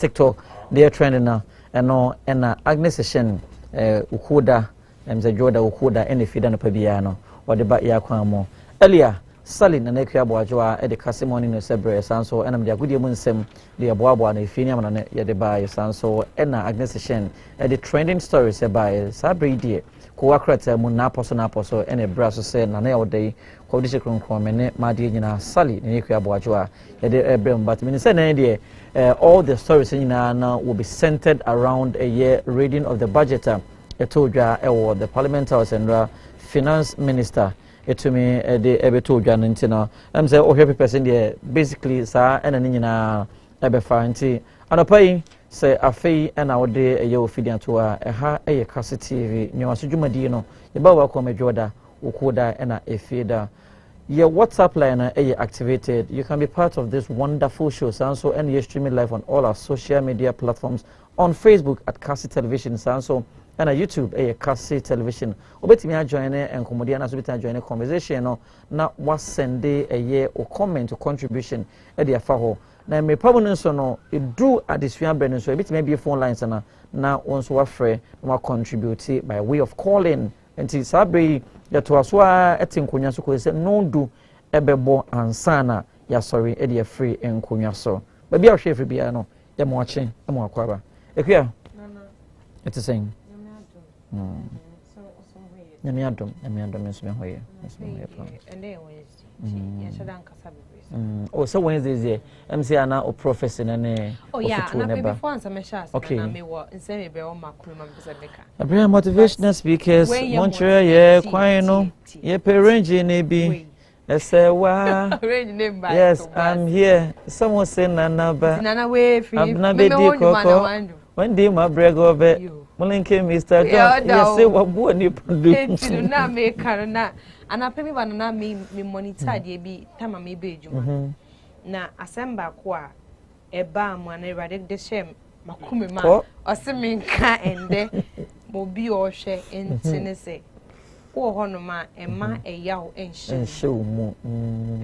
TikTok they are trending now and Agnes Shen ukuda mze joda ukuda ene fida no pabia no wode ba ya kwan mo earlier Sally na nekua boajoa e de kasemoni no sebre sanso ena me agudie mu nsem de aboabo na efini amana ne ye de ba sanso ena Agnes Shen e de trending stories e ba sabre die ko wakrata mu na aposo ene bra so se na na yodai ko de kronkron me ne ma de nyina Sally na nekua boajoa ye de ebrem but me say na de all the stories nyina na will be centered around a year reading of the budget etodwa ewo the parliament house and finance minister etumi de ebetodwa ntina am say ohwe person there basically sa ena nyina ebefa nti anopai say afei ena wode eye ofidian to ha eye Kase TV nyawaso dwumadi no ye ba wa komedwoda ukuda ena efida your WhatsApp line is activated. You can be part of this wonderful show. Sanso and you're streaming live on all our social media platforms on Facebook at Kase Television. Sanso and YouTube Kase Television. Obeti me join and comedian as we join a conversation. No, now what send a year or comment or contribution at the afaho. Now me probably no it do at this year brand so it may be phone lines and now once we free we contribute by way of calling until Sabri. Ya tuwaswa eti nkunya so ko se no du ebebo ansana ya sorry e de free nkunya so ba bia hwe free bia no ya mo ache e mo akwaba ekua no eti sen nyame adom nso me hoye pa ende Wednesday ya shadan kasa bibiri oh so Wednesday is MC ana o professor na ne oh yeah na before answer me sha na me wo nse me be o makuru ma be beka Abraham motivational speakers Montreal ye kwan no ye parange ne bi esewa yes I'm here someone say nana we free me be di koko when dey my brego be Molinke Mr. John you say wabu ni produ enti na me karna anapemi banana me monitor de bi tama me be ejuma na asemba ko a eba am na irade de shem makume ma oseme nka ende mo bi o hwe entine se wo hono ma ema eyaw enhye mu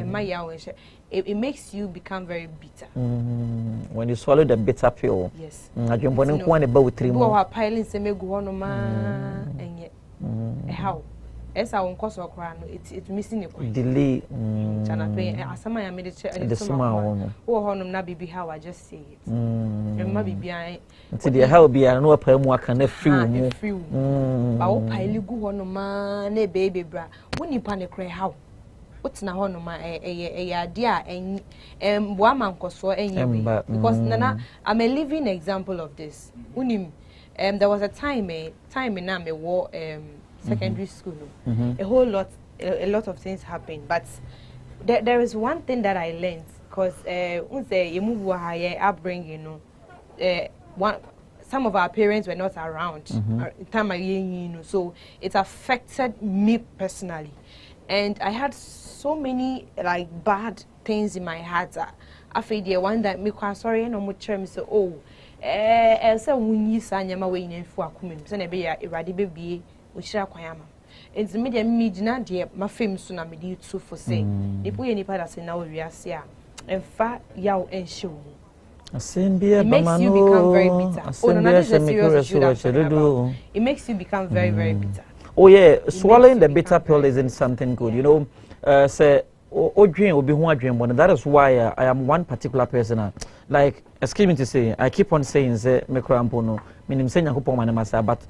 ema yaw enhye it makes you become very bitter when you swallow the bitter pill yes adwembo ne ko ane ba wotri mu wo piling se megu hono ma enye how esa won koso okra no it missing e kwan delay chana pe asama ya me de the small wo honum na bibi how I just say it emma bibi an nti de how bia no pa mu aka na fiw mu ba wo paili gu honum ma na baby bra woni pa ne kra how wotina honum ma ade a bo amankoso enye we because nana I'm a living example of this unim there was a time na me wo secondary school a lot of things happened but there is one thing that I learned because upbringing some of our parents were not around time so it affected me personally and I had so many like bad things in my heart after the one that me sorry no much me say oh say wunyi sanyama we nfu akomem say na be ya irade bebie Ochira kwayama enti media mmigina de mafem so na me di tu for say nipo ye nipa da say na we wiase a emfa yaw enhye wo asembia it makes you become very bitter it makes you become very very bitter oh yeah swallowing the bitter pill isn't something good you know say odwen obi ho adwen bon that is why I am one particular person like excuse me to say I keep on saying say me krampo no minim say nyakopon manamasa but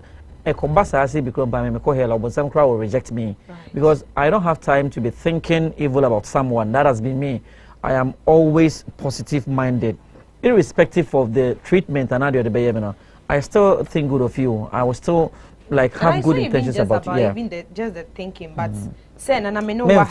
a combasa say because by me hell but some crowd will reject me because I don't have time to be thinking evil about someone. That has been me. I am always positive minded irrespective of the treatment and the behavior. I still think good of you. I will still like have good intentions about you. Yeah. Even just the thinking but say na me no wa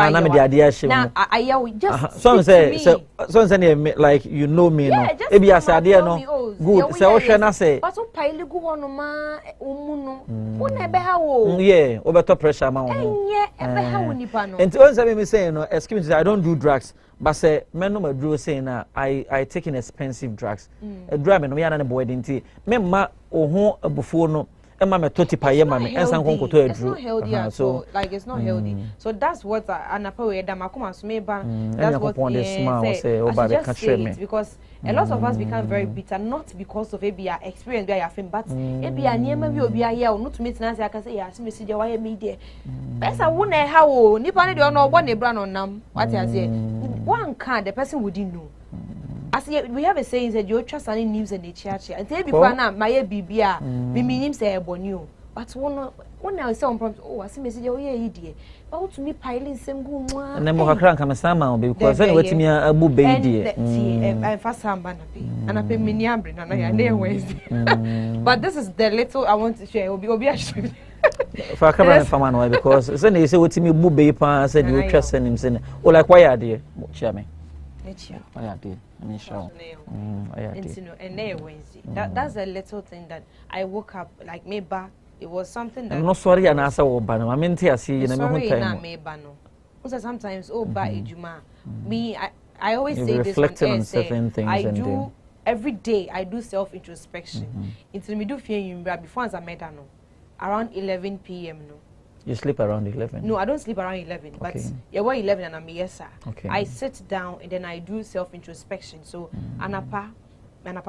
na me the idea shim na I just some say like you know me no e be as idea no good say o hwe na say but so pile gu hono ma omu no wo na be ha wo yeah o better pressure ma wo enye e be ha wo nipa no and on say me say no excuse me I don't do drugs but say men no ma duro say na I taking expensive drugs a drug me no ya na ne boy dinti me ma o ho abufuo no Emma me toti pa ye mame ensan konko to it's not healthy at all. Like it's not healthy. So that's what anapa we da makoma so me ba. That's what say because a lot of us become very bitter not because of maybe our experience we are fame but maybe our niema bi obi aye o not to meet na say aka say ya se message why me there. Pesa wo na ha wo nipa ne de ono ogbo ne bra no nam what you say one can the person wouldn't know. As we have a saying that you trust any news and the church and tell people na my bibia me meaning say ebonu but one now say on prompt oh I see message oh yeah idie but to me piling same go mwa and then mo kakra nka mesama because when wetimi abu be idie and fast samba na be and I pay mini ambre na ya na Wednesday but this is the little I want to share obi actually for camera for man why because say they say wetimi bu be pa say you trust him say oh like why are there share me why are there and then Wednesday. That's a little thing that I woke up like maybe it was something that I'm not sorry and answer bano. I mean I see you know me time. Sometimes ba ejuma. Me I always say this on certain things I do every day I do self introspection. Until me do fear before as I met no around 11 p.m. no. You sleep around 11? No, I don't sleep around 11. But yeah, 11 and I'm yes, sir. Okay. I sit down and then I do self introspection. So anapa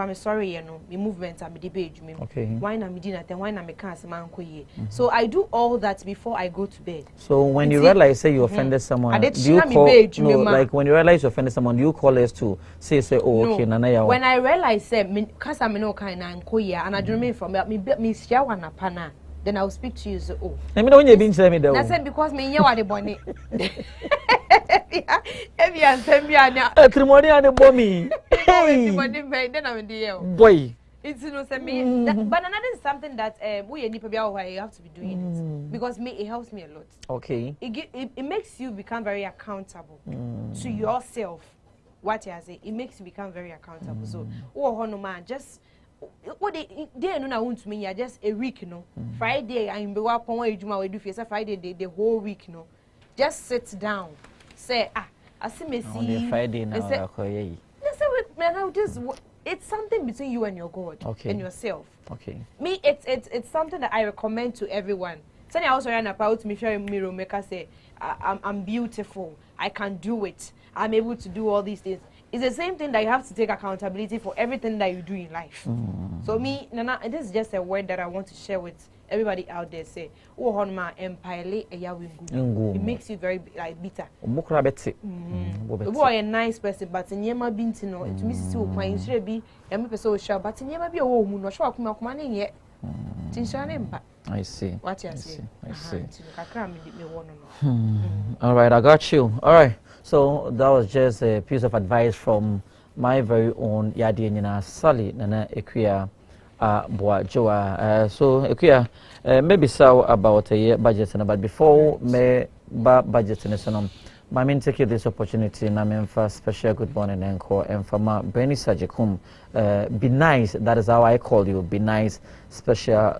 me sorry, you know, me movements are me debate me. Okay. Why na me dinner then why na me can't man koye. So I do all that before I go to bed. So when you realize say you offended someone, do you call like when you realize you offended someone, do you call us to say oh okay nana ya. When I realize say me kasa me no kind na koye and I do me from me share one apana. Then I'll speak to you. So, oh. Let me know when you've been telling me that. I said because me you are the bonnet. If you send me an matrimony and a bommy. Then I'm in the air. Boy. It's no say me. But another is something that we need to be aware you have to be doing it because me it helps me a lot. Okay. It makes you become very accountable to yourself. What you say, it makes you become very accountable. So, oh no man, just. What they no na want me just a week no Friday I'm be wa pon ejuma we do fi say Friday the whole week no just sit down say I see me see on Friday now say this it's something between you and your God and yourself. Okay. Me it's something that I recommend to everyone. Say I also ran about me share mirror maker say I'm beautiful, I can do it, I'm able to do all these things. It's the same thing that you have to take accountability for everything that you do in life. So me, Nana, this is just a word that I want to share with everybody out there. Say, oh, honma empire it makes you very like bitter. Boy, a nice person, but in Yema Binti no, it means so quite should be a me person show, but in Yema be a woman, no show come on yet. I see. What you say? I see. All right, I got you. All right. So that was just a piece of advice from my very own Yadi Nina Sally Nana Equia Boajoa. So Equia, maybe so about a year budget, but before me budget in the my main take this opportunity na me first special good morning encore and for my Benny Sajikum be nice, that is how I call you, be nice, special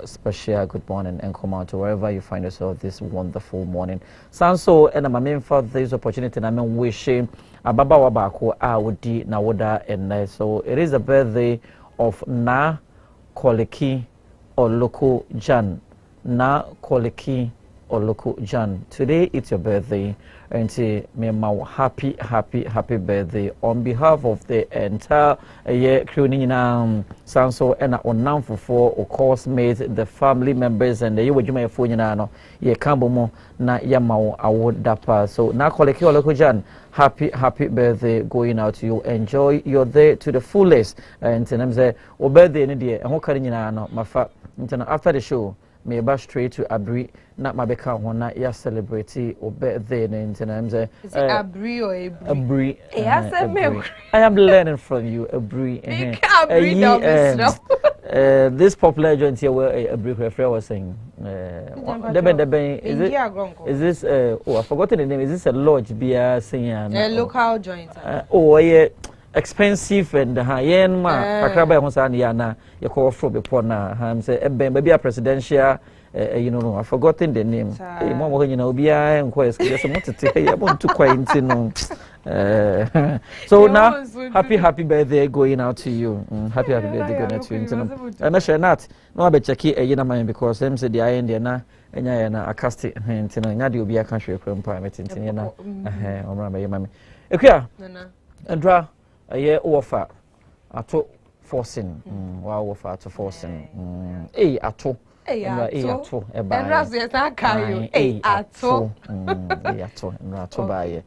good morning and come out to wherever you find yourself this wonderful morning. So and my main for this opportunity na me wishing ababa wabako awudi na woda and so it is a birthday of Na Koleki Oloko Jan. Na Koleki Oloko Jan. Today it's your birthday. And say, happy birthday on behalf of the entire crew Sanso and on for of course made the family members and the you phone ye kambomo na yamao award dapa. So now Koleki Oloko Jan, happy birthday going out to you. Enjoy your day to the fullest. And say o birthday in the and mafa after the show. Me ba straight to Abri na mabeka hona ya celebrate o birthday na ntinam say is it Abri or Abri Abri. I am learning from you Abri this popular joint here where Abri referee was saying is this I forgotten the name, is this a lodge bia saying a local joint yeah expensive and high-end akraba ho sa na na ye call from before na say maybe a presidential you know I've forgotten the name mo mo nyina obi a enko excuse mo tete ya mo to kwai ntino So now, happy birthday going out to you. Happy birthday going out to you. And I share not. No, I bet check it a man because them said the I and na enya akasti ntino nya de obi aka hwe kwam pa metintini na omra me yemame. Ekua. Andra aye offer ato forcing. Wa offer ato forcing. Ato. Ato. Eba. Andra se ta kayo. Ato. Ato ba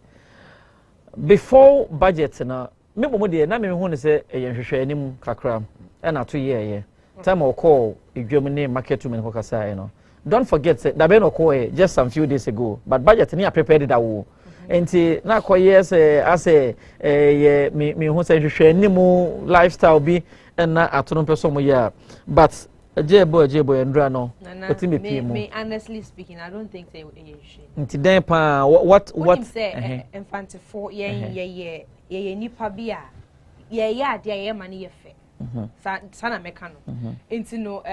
before budget na me bomo de na me hu ne se ehwehwe anim kakra e na to ye time o call edwam ne market women ko kasa no don't forget say da be no call just some few days ago but budget ni prepared that wo enti na ko yes as ye me hu say hwehwe anim lifestyle bi na atono peso mo ya but Ajebo Andra no. Me honestly speaking, I don't think they nti den pa what say infant for ye nipa bia ye ade ye mane ye fe. Sana meka no. Nti no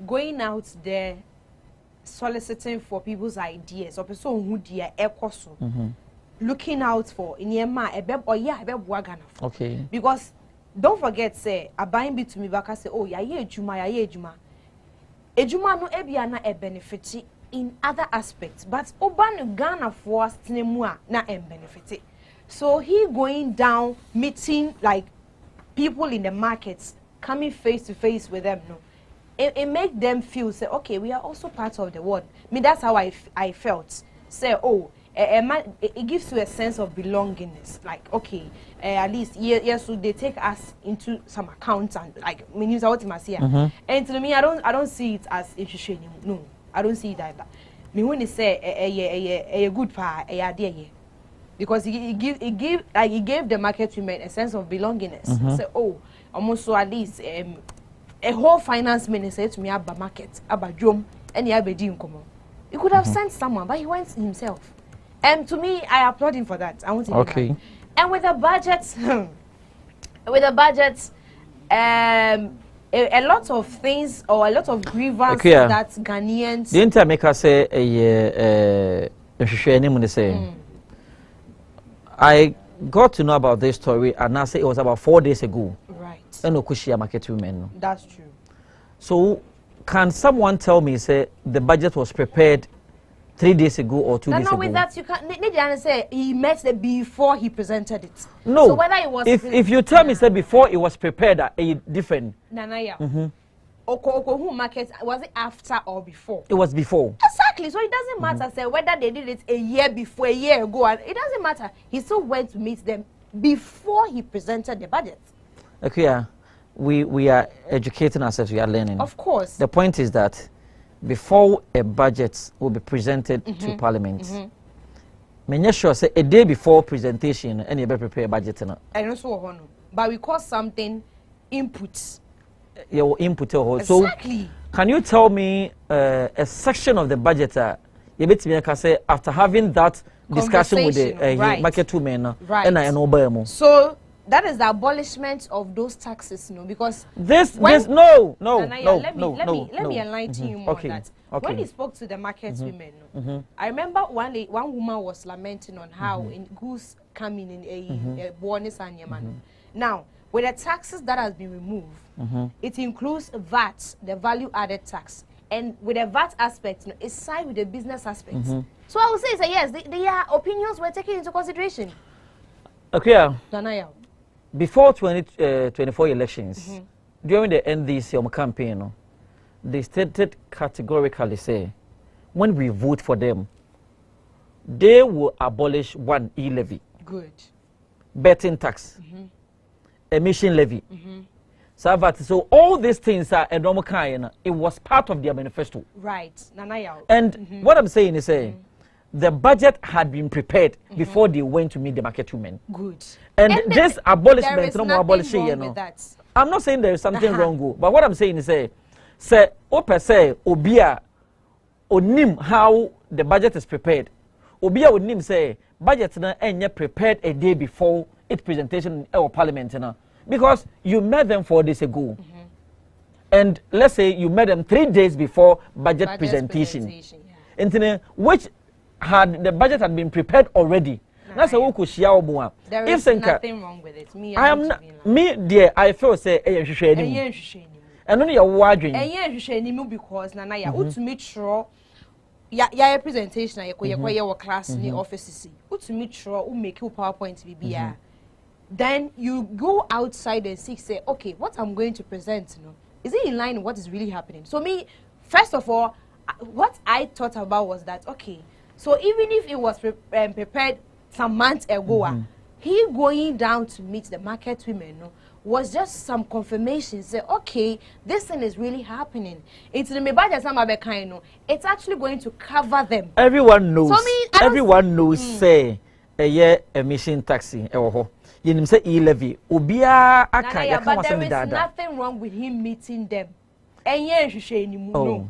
going out there soliciting for people's ideas or person who dia ekoso. Looking out for nyema ebeboa Ghana. Okay. Because don't forget say abayin bi to me back say oh ya ye ejuma ejuma no ebia na e benefit in other aspects but oban Ghana for astinemu a na e benefit. So he going down meeting like people in the markets, coming face to face with them, no, it make them feel say okay, we are also part of the world. Me that's how I felt. Say oh, it gives you a sense of belongingness. Like okay, at least yes, so they take us into some accounts and like me use what must here. And to me, I don't see it as interesting. No, I don't see it either. Me when they say a good part, because it gave the market women a sense of belongingness. Say oh, almost so at least a whole finance minister to me about market, about drum, and he he could have sent someone, but he went himself. And to me, I applaud him for that. I want to okay. And with the budget, a lot of things or a lot of grievances okay, that Ghanaians. The entire maker say I got to know about this story and I say it was about 4 days ago. Right. And Okushia market women. That's true. So can someone tell me say the budget was prepared 3 days ago or 2 days ago? No, with that you can't. Need say he met the before he presented it. No. So whether it was if you tell me say before it was prepared, a different. Nana, Okohu market was it after or before? It was before. Exactly. So it doesn't matter say whether they did it a year before, a year ago. It doesn't matter. He still went to meet them before he presented the budget. Okay, yeah. We are educating ourselves. We are learning. Of course. The point is that before a budget will be presented to Parliament, make sure say a day before presentation, and you better prepare a budget. I know so, but we call something inputs. Your input. Exactly. So, can you tell me a section of the budget? You better say after having that discussion with the market women, right? And I know. So that is the abolishment of those taxes, no? Because this no. Let me enlighten you more on that. Okay. When he spoke to the market women, I remember one woman was lamenting on how in goods coming in a bonus and yamano. Now, with the taxes that has been removed, it includes VAT, the value added tax, and with the VAT aspect, it's side with the business aspect. So I would say, yes, their opinions were taken into consideration. Okay. Danaya. Before 2024 elections, during the NDC campaign, they stated categorically say, when we vote for them, they will abolish one e-levy. Good. Betting tax. Emission levy. So all these things are a normal kind. It was part of their manifesto. Right. And what I'm saying is the budget had been prepared before they went to meet the market women. Good. And this abolishment, no more abolishing, you know. I'm not saying there is something wrong, but what I'm saying is say obia onim how the budget is prepared. Obia onim say budget na enye prepared a day before its presentation in our parliament na, because you met them 4 days ago. And let's say you met them 3 days before budget presentation. Which had the budget had been prepared already. na say wo ko hia obo a if nothing wrong with it me I am me dear I feel say hwehwe anim eno ne ye wo adwen hwehwe anim because nana ya utumi tro ya presentation ya wo class ni office utumi tro u make PowerPoint bibia then you go outside and say okay what I'm going to present is it in line with what is really happening. So me first of all what I thought about was that okay so even if it was prepared some months ago he going down to meet the market women was just some confirmation say okay this thing is really happening. It's it's actually going to cover them. Everyone knows. So everyone knows say a emission taxi yenim say e-levy obia aka ya kan wasem dada. There is nothing wrong with him meeting them. No.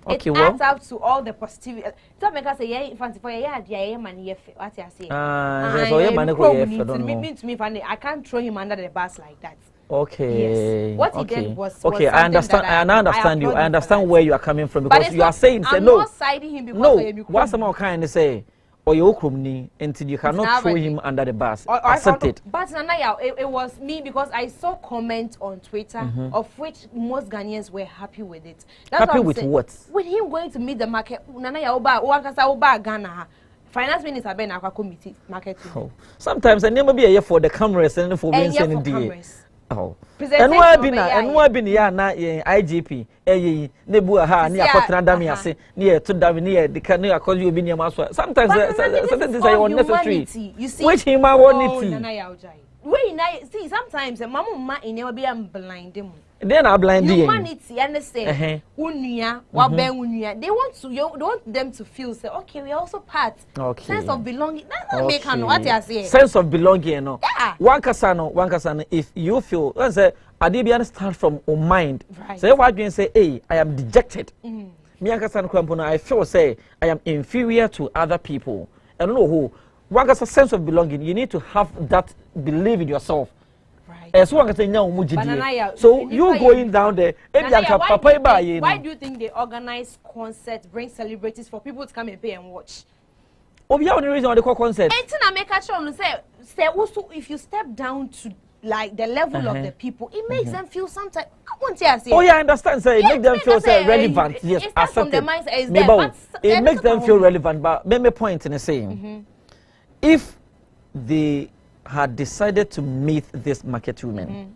Okay, it adds up to all the positivity. So make us say yeah fancy for yeah man what you say. So yeah man go yeah don't know. To me I can't throw him under the bus like that. Okay. Yes. What he did was okay, I understand. I understand you. I understand where you are coming from because you are saying say I'm no. Not siding him because no. What someone kind of say or you krumni until you cannot throw him under the bus. Accept it. But Nana, it was me because I saw comments on Twitter of which most Ghanaians were happy with it. That's happy with what? With him going to meet the market. Nana oba Ghana. Finance Minister Ben Akwa committee marketing. Oh. Sometimes I never be here for the cameras and for being sending the. Oh. And why been ya na IGP nebu ha ni akotena dam yase ni to dam ni the can cause you be near sometimes certain things are unnecessary which humanity see sometimes mama in never be blind them then I blind humanity understand unuya wa ben unuya they want them to feel say okay we are also part sense of belonging that's not make what you say sense of belonging one kasano if you feel let's say Adibian start from your mind say what you say hey I am dejected me kasano kwampo I feel say I am inferior to other people and no who one has a sense of belonging you need to have that belief in yourself. So you going down there why do you think they organize concerts, bring celebrities for people to come and pay and watch? The only reason they call concerts say also if you step down to like the level of the people it makes them feel sometimes I understand say it makes them feel relevant yes accepted it makes them feel relevant but let me point in the saying if they had decided to meet this market women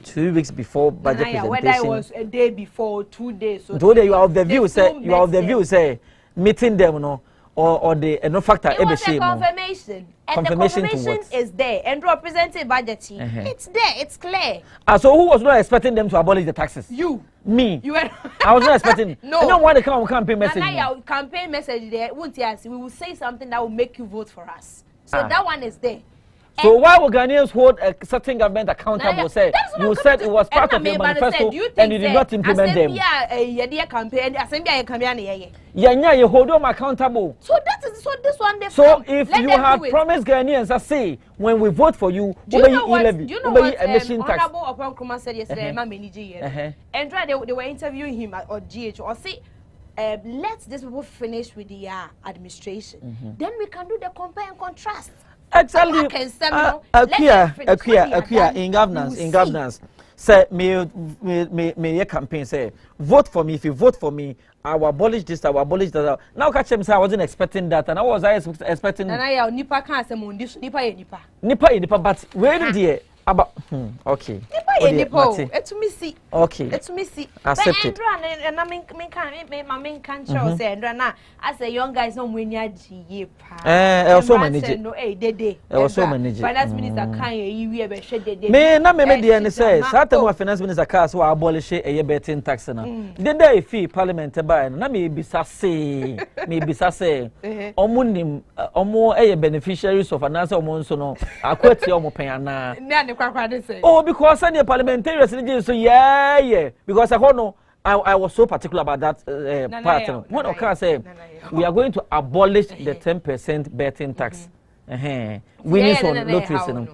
2 weeks before budget presentation. Whether it was a day before, 2 days. So today you are of the view say meeting them or the no factor. It was a confirmation. And the confirmation is there and represented budget. It's there. It's clear. So who was not expecting them to abolish the taxes? You. Me. You were. I was not expecting. No. I don't want to come on campaign message. Your campaign message there. We will say something that will make you vote for us. So that one is there. So why would Ghanaians hold a certain government accountable? Say you said it was part of your manifesto and you did not implement them. You hold them accountable. So this one. So if you had promised Ghanaians, I say when we vote for you, do you know what Honorable Oprah Nkrumah said yesterday? And they were interviewing him or GH or say. Let these people finish with the administration. Then we can do the compare and contrast. Exactly. In governance. Say me campaign say vote for me. If you vote for me, I will abolish this. I will abolish that. Now catch him say I wasn't expecting that, and I was expecting. And I nipa can't say nipa. Nipa, but where did about okay. It's me see. Okay. It's me see. Accept it. And I mean can't say and as a young guys no when you also manage. No they. Also manage. Finance minister can you be share they. Me na me dey and say Saturday finance minister cars will abolish a betting tax na. Then dey fee parliament buy na me bisa say omunim omo beneficiaries of finance omo so no akwati omo pen na. Oh, because any parliamentarians because I was so particular about that part. When I say we are going to abolish the 10% betting tax. Winning on lotteries.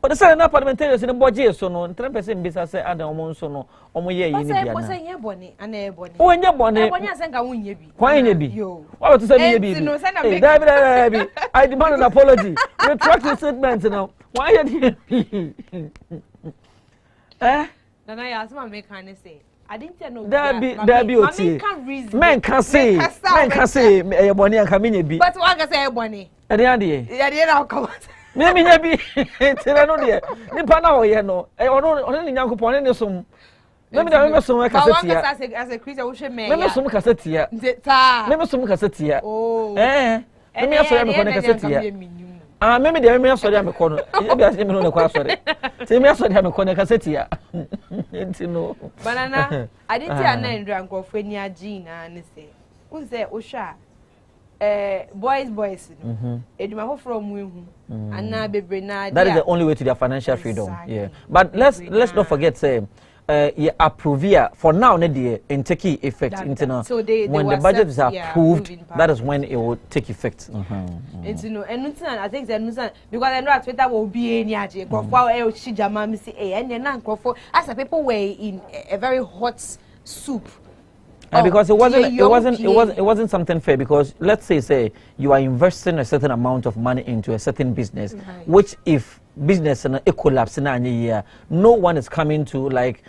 o the say na parliamentarians in boje so no 3% bisa say adam omo nso no omo ye yi ni bia na say ye boni ana e boni o nye boni asenka wonye bi kwan nye bi o to say me ye bi David I demand an apology retract your statement now why you Nana ya asema make can say I didn't know that be oti men can say e boni an ka me nye bi but one can say e boni e dey ade e na come me nya bi tire no de nipa na oye no ono ni nyankopon ne som me som ka setia as a Christian wo hwe me me som ka setia me som ka setia me aso ya me kono ka setia me de me aso ya me kono e bi ase me no kwa asore te me aso ya me kono ka setia ntino banana aditi ana ndra nkofo ni agi na ne se unse wo hwa boys no eduma ho from ehu ana bebre na that is the only way to their financial freedom. Yeah, but let's not forget say approve for now in take effect so when the budget is approved that is when it will take effect. And I think that because I know at Twitter will be any age Shijama me say and then as a people were in a very hot soup. Because it wasn't something fair, because let's say you are investing a certain amount of money into a certain business, which if business and it collapse in a year, no one is coming to like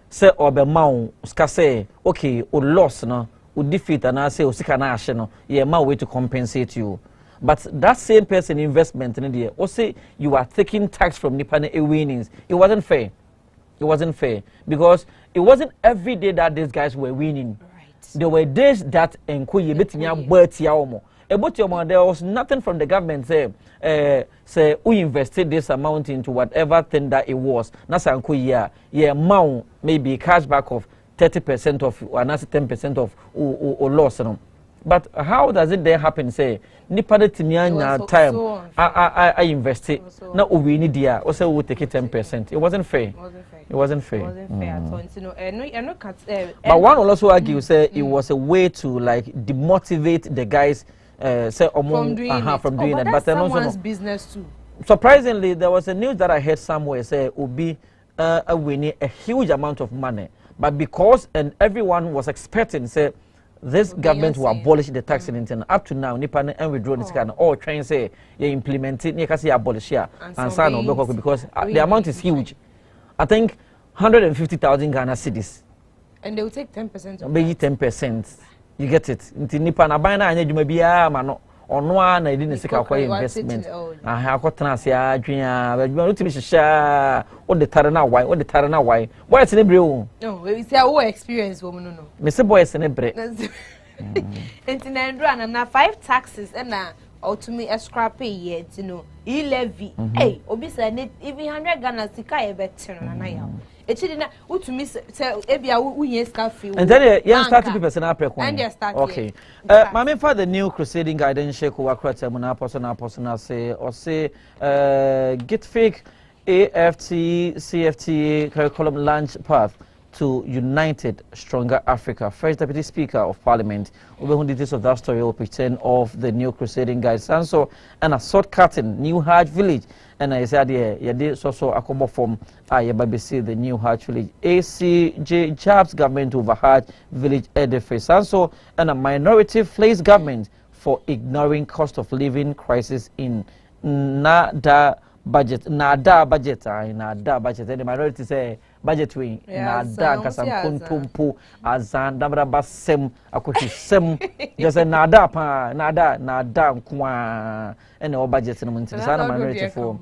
say or be mount say okay or loss no or defeat and I say or seek an action no yeah my way to compensate you. But that same person investment in the or say you are taking tax from Nippon winnings. It wasn't fair. It wasn't fair because it wasn't every day that these guys were winning. Right. There were days that there was nothing from the government say we invested this amount into whatever thing that it was. Mount maybe cashback of 30% of or 10% of or loss. But how does it there happen? Say, Nippon time I invested. Now we need there. Also, we take it 10%. It wasn't fair. It wasn't fair. But one will also argue say it was a way to like demotivate the guys. Say from doing it. But that's someone's business too. Surprisingly, there was a news that I heard somewhere say would be winning a huge amount of money, but because and everyone was expecting say. This government will abolish the tax in Internet. Up to now, Nippon and withdraw this kind of all train say you implement it, you can say abolish here and sign on because the amount is huge. I think 150,000 Ghana cedis. And they will take 10%. Maybe 10%. You get it. Into Nippon, I buy now and you may be mano. On one, I didn't see our investment. I have got Transia, Junior, but you want to be sure what the Tarana why, what the Tarana why. Why it's in a brew? No, it's our experience, woman. No, Mr. Boys in a break. And now 5 taxes and now. Or to me a scrappy yet, you know, levy. Hey, obviously, even 100 Ghana Sika a better than I am. It didn't what to miss Ebia cafe. And then you started people in April. And you started. Okay. My for the new crusading guidance shake who are personal say or say get fake AFT CFTA curriculum launch path to United Stronger Africa. First Deputy Speaker of Parliament, over details of that story will pretend of the new crusading guys. And so, and a shortcutting New Hajj Village. And I said, yeah, did so a combo from Ayababisi, the New Hajj Village. ACJ Jobs government over Hajj Village edifice. And so, and a minority flays government for ignoring cost of living crisis in Nada budget. And the minority say, budget wing na da kasan kuntumpu azan dabra basem akohwe sem just na da pa na da kwa ene o budget no muntin sana minority form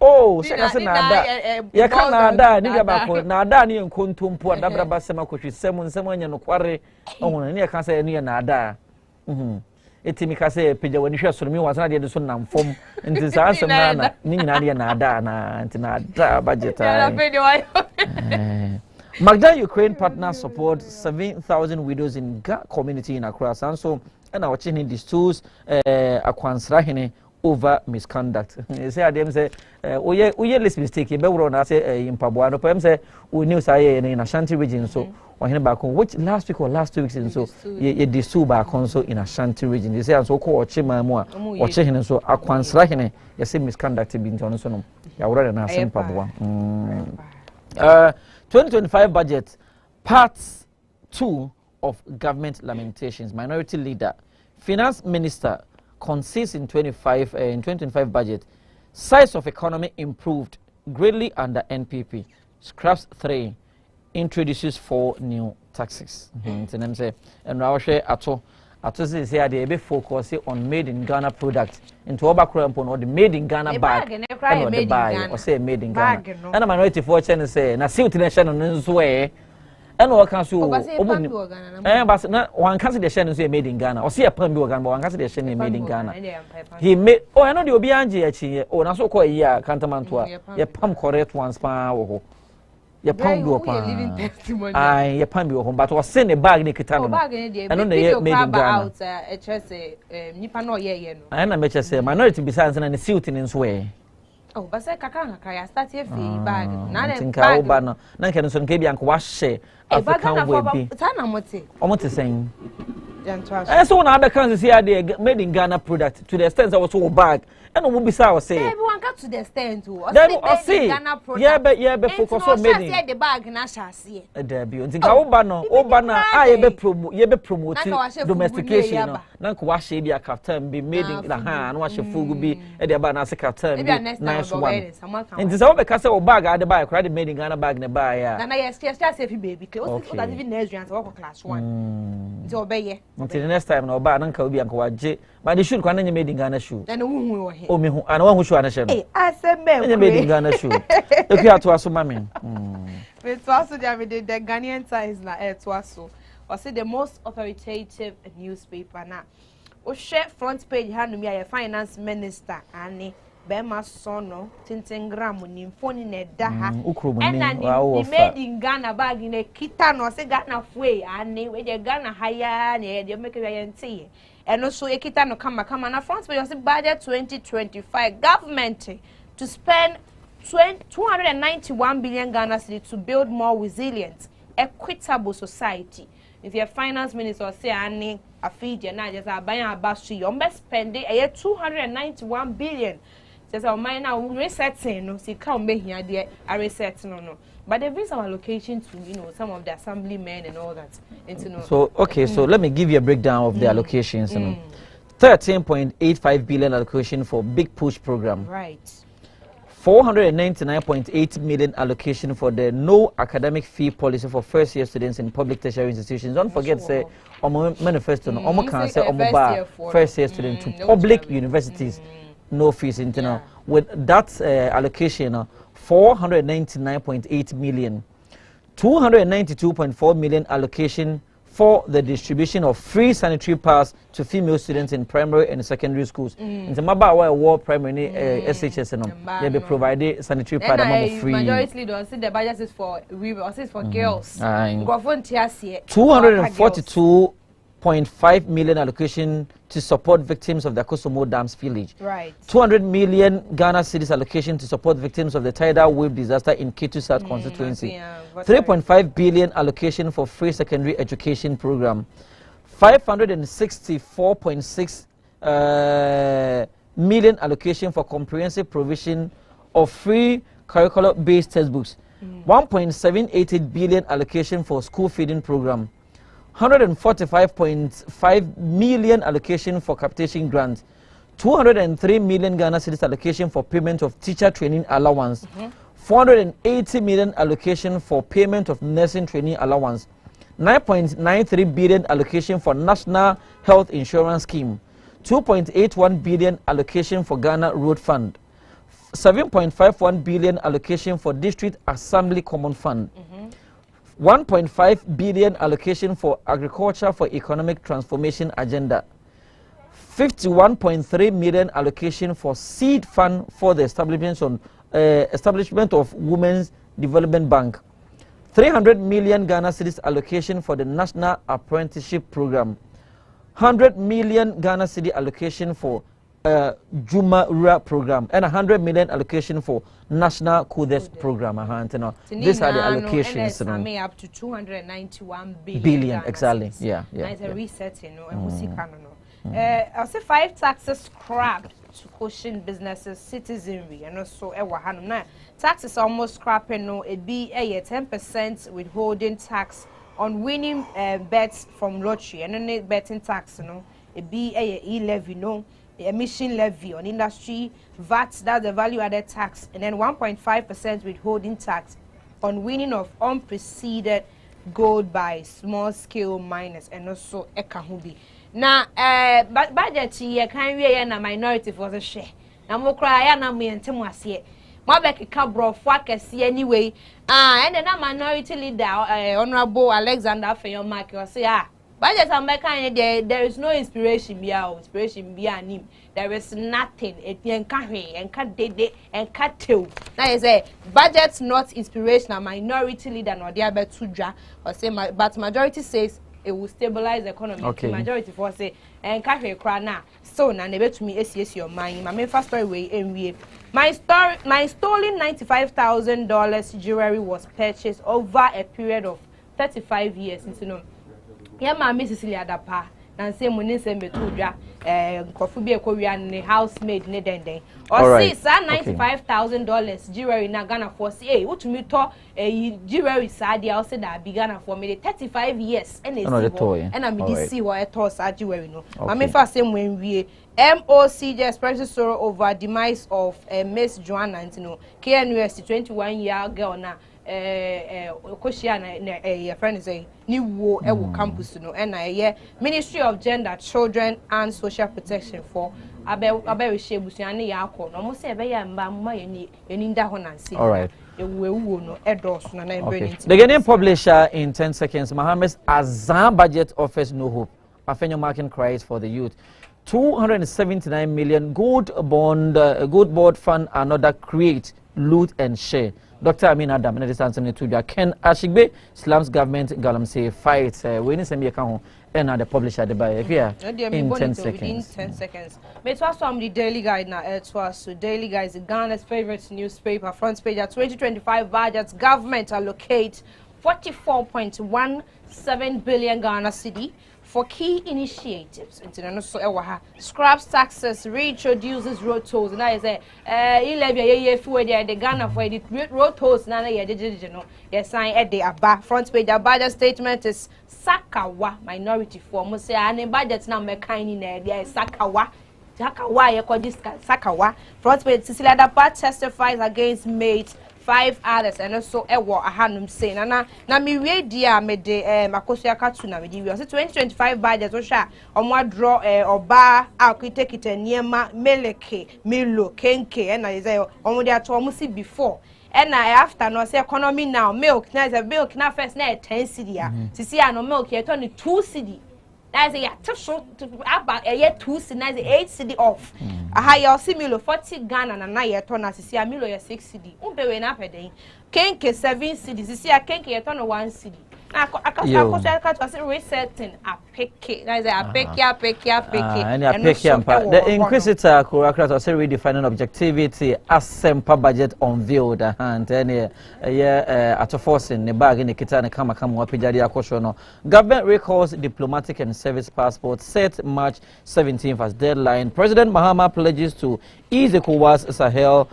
oh se ka na da ya ka na da ni ga ba ko na da ni kuntumpu dabra basem akohwe sem nsem anya no kware ohun ni ya ka say ni na da etimi ka say peja wani hwe so mi wasana de so nam fom nti sa asem na ni nyina de na da na nti na da budget Magda Ukraine partners support 7,000 widows in Ga community in Accra. And so, and our watching these tools, Akwansrahine over misconduct. They say, them say, we less mistake. Be run I say in Pabuano. Perhaps say we knew say in Ashanti region. So, which last week or last 2 weeks in so ye disu back on so in Ashanti region. They say and so call Chima more or checking so Akwansrahine. You say misconduct being done so no. Ya wura na simple boa. 2025 budget part 2 of government lamentations. Minority leader, finance minister concedes in 2025 budget. Size of economy improved greatly under NPP. Scraps 3, introduces 4 new taxes. And say, and now share at say they be focus on made in Ghana products into Obakura or the made in Ghana bag and the buy or say made in Ghana. And a minority fortune say na see utilization on way and what can so but not one can see the shen say made in Ghana or see a pump organ, but one can see the shen made in Ghana. He made I know the Obianji or na so call ya Cantamantua, ya pump correct once pa. Ya pound do pa. Ai ya pound do but was send a bag ni kitano. I know they made in Ghana. Nipa no ye no. I na me say minority besides na suit in way. Oh, but say kaka ya start here bag. Na na tinka wo ba no. Na nke no so nke bia nko wa hye African way bi. Tana mote. Omote sen. So na be kan say they made in Ghana product to the extent that was so bag. And we be say everyone got to the extent to say Ghana product. Yeah be focus on made in the bag na shase. There be ntinka wo ba na ye be promote domestication no. Na nko wa hye bia captain be made in na ha na wa hye fugu bi e de ba na se captain bi nice one. Nti say wo be ka say wo bag ade buy credit made in Ghana bag na buy ya. Na yes say baby close that even Nigerians work class 1. Nti obeye. Until the next time na oba na nka obi anka waje but the shoe kwa na made in Ghana shoe. Na hu he. O me hu ana wa hu shoe ana she no. Asembe. Na made in Ghana shoe. Eku ato aso mame. Me to aso dia me the Ghanaian Times na to aso. Or say the most authoritative newspaper na. O share front page hanu ya finance minister ani Bema sono tintingram ni mfoni ne daha. And the made in Ghana bag in a kita no se Ghana fwe ani we the Ghana higher ne de make we yenti. And also a kita no kama na front page say budget 2025 government to spend 291 billion Ghana cedi to build more resilient, equitable society. If your finance minister say ani afid ya na just abayan abasu you must spend it 291 billion. Says our mind now resetting no see come be here there are resetting no. But there is some allocation to some of the assemblymen and all that. So okay, so let me give you a breakdown of the allocations. 13.85 billion allocation for Big Push program. Right. 499.8 million allocation for the no academic fee policy for first year students in public tertiary institutions. Don't forget say manifesto no omo can say omo ba first year student to public universities. No fees internal with that allocation 499.8 million 292.4 million allocation for the distribution of free sanitary pads to female students in primary and secondary schools. In the Maba war primary SHS they be provided sanitary pad among free. Majority don't see the budget is for women or for girls. 242.5 million allocation to support victims of the Kosomo Dam spillage. Right. 200 million Ghana cedis allocation to support victims of the tidal wave disaster in Ketu South constituency. 3.5 billion allocation for free secondary education program. 564.6 million allocation for comprehensive provision of free curricular-based textbooks. 1.788 billion allocation for school feeding program. 145.5 million allocation for capitation grant, 203 million Ghana cedis allocation for payment of teacher training allowance, 480 million allocation for payment of nursing training allowance, 9.93 billion allocation for national health insurance scheme, 2.81 billion allocation for Ghana Road Fund, 7.51 billion allocation for District Assembly Common Fund. 1.5 billion allocation for agriculture for economic transformation agenda. 51.3 million allocation for seed fund for the establishment of Women's Development Bank. 300 million Ghana cedis allocation for the National Apprenticeship Program. 100 million Ghana cedi allocation for Juma Rural program and 100 million allocation for National Kudes program. These are the allocations. Up to 291 billion exactly. Yeah. Nice resetting. I'll say 5 taxes scrapped to cushion businesses citizenry and also hanum na taxes almost scrapping no it be 10% withholding tax on winning bets from lottery and then betting tax no it be e-levy no emission levy on industry VAT, that's the value added tax, and then 1.5% withholding tax on winning of unpreceded gold by small scale miners and also ekahubi. Now budget here can we na minority for the share na mo cry ya na me ntemu ase mo be ka brofo akese anyway and then minority leader honorable Alexander Afenyomark say budget American there is no inspiration nim there is nothing enka hwe enka dede enka tew na is a budget not inspirational minority leader no dey abetudwa or say but majority says it will stabilize the economy. Okay. The majority for say enka hwe kra na so na nebetumi esi your mind my first story we enwie my stolen $95,000 jewelry was purchased over a period of 35 years into no yeah, my Miss Cecilia Dapa, and say Munis and Betudra, Kofubia Korean housemaid, Nedende. Or see, $95,000 jewelry in Ghana for say, what me talk a jewelry side, I said that began for me 35 years and and I'm going to see what I thought jewelry. No, I mean, first same when we MOC just expresses sorrow over demise of Miss Joanna Antino, KNUST 21-year girl now. Koshia friend is a new campus no and Ministry of Gender, Children and Social Protection for Abe Shebusiani Yako. Almost say all right. The Ghanaian publisher in 10 seconds, Mohammed Azam budget offers no hope. Afenyomark cries for the youth. 279 million gold board fund another create, loot and share. Dr. Amin Adam, and this answer to Ken Ashigbe, Slums government Galamsey fight. We need some account and the publisher the buy here in 10 seconds. 10 seconds. It was from the Daily Guide now. It was so Daily Guide is Ghana's favorite newspaper. Front page at 2025 budget. Government allocate 44.17 billion Ghana cedi for key initiatives. Scraps taxes, reintroduces road tolls. And that is the Ghana for the road tolls. Yes, sign at the Abba front page. The budget statement is Sakawa minority form. Say, and budget number kind in there. Sakawa. Sakawa. Front page. Cecilia Dapa testifies against mate 5 others and also ahanum say na me we dia me de makosia katuna me di we 2025 budget so sha omo draw oba akite niema meleke milo kenke na is omo dey ato omo see before and after no say economy now milk na is a milk na first na 10 cedi sisi no milk e turn 2 cedi. That's a about a year 2 cedi, 8 cedi off. A higher similo 40 Ghana and a year ton as see a milo 6 cedi. Umpe na per day. Kenke 7 cedi. See a kenke a ton 1 cedi. I was resetting a peke. That's a peke. And a peke. The Inquisitor Kurakrat was redefining objectivity as semper budget unveiled and any at a force in the bag in the Kitana Kamakam Wapijadi Akoshono. Government recalls diplomatic and service passports set March 17th as deadline. President Mahama pledges to ease ECOWAS Sahel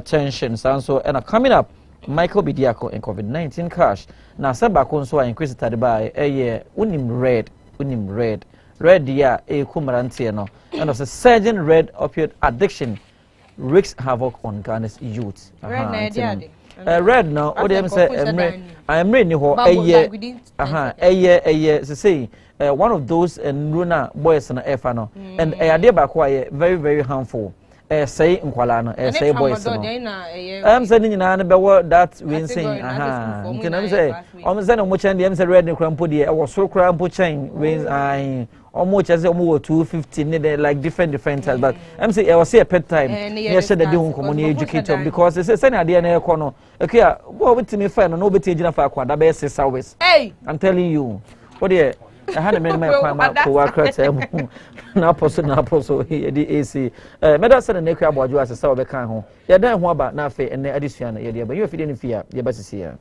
tensions and so coming up. Michael Bidiako and COVID-19 cash. Now, Sabako so increased by a year. Unim red. Red ya a kumarantiano. And of the surging red opioid addiction wreaks havoc on Ghana's youth. Red now, what do you say? I am reading a year. Say one of those Runa boys and Efano. And a idea back very, very harmful. Say in Kualano, say boys. I'm sending that we saying, can I say, almost then, much and the MC red and crampody, I was so crampo chain, when I almost as almost 250 like different types. But I'm saying, I was say a pet time. Yes, the doing community educator because it's a same idea in a corner. Okay, what would me find no better enough for the best service? Hey, I'm telling you, what dear. I had a man my co-worker na poso here the AC medicine and nekwa bojo as a saw be kan ho ye dan ho aba na afi ene addition ye dia ba you fit any fear ye ba sisi ya